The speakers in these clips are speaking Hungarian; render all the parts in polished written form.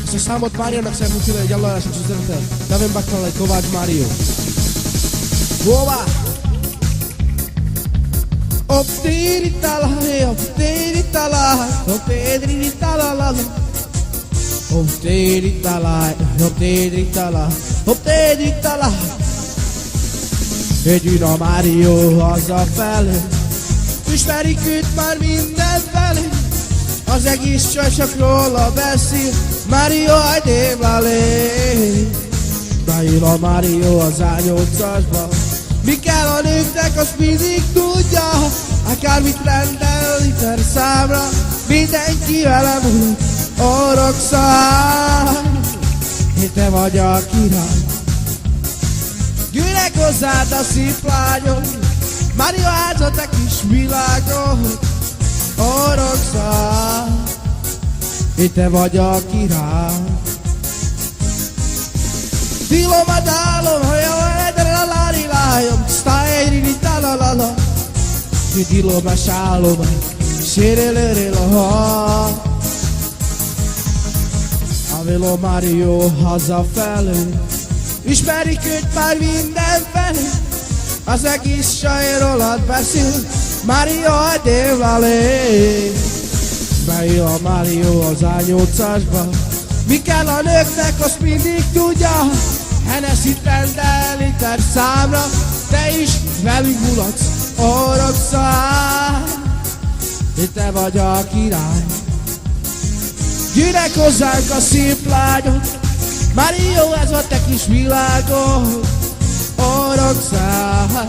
Ezt a számot Máriónak szeretném küldeni egy allajásos üzenetet. Nevem Baktalai, Kovács Márió. Hova? Optéri talaj, optéri talaj, optéri talaj. Optéri talaj, optéri talaj, optéri talaj. Együtt a Márió hazafelé, ismerik őt már mindenfelé. Az egész csaj csak róla beszél, Márió hajdém lelé. Beül a Márió az A8-asba, mi kell a nőknek, azt mindig tudja. Akármit rendel liter számra, mindenki velem úgy orogszál. Én te vagy a király, gyűlek hozzád a szép lányom, Márió áldsz a te kis világot, orogszál. Én te vagy a király. Dilom a dálom, hajam, edre a lárilájom, sztájri talalala. Dilom a sálom, sérelőrélha. Avelo Márió hazafelé, ismerik őt már mindenfelé. Az egész csaj rólad beszél, Márió hajdém lelé. Beül a Márió az A8-asba, mi kell a nőknek, azt mindig tudja. Hennessyt rendel liter számra, te is velünk mulatsz, orogszál. Én te vagy a király, gyűjnek hozzánk a szép lányok, Márió, ez a te kis világod, orogszál.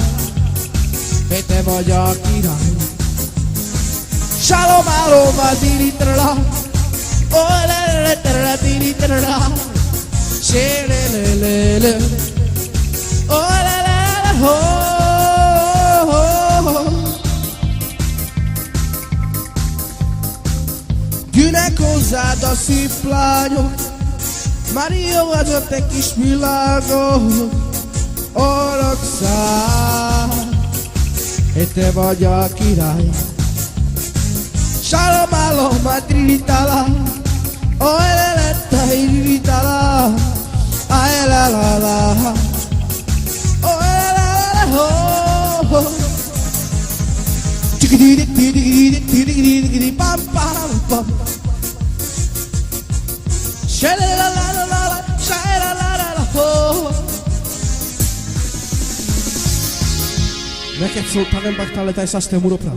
Én te vagy a király. Shalom aloma dilitrala, oh la la la la dilitrala, shelelele, oh la la la ho. Gyűjnek hozzád a szép lányok, Márió, az a te kis világod, orogszál. Én te vagy a király. Shalom aloma trilitala, oh la la la trilitala, ay la la la, oh la la la ho. Chikidi didi didi didi pam pam pam. Shela la la la la, shela la la la ho. Neked szóltam, nem Baktalai, te ezt azt te muropra.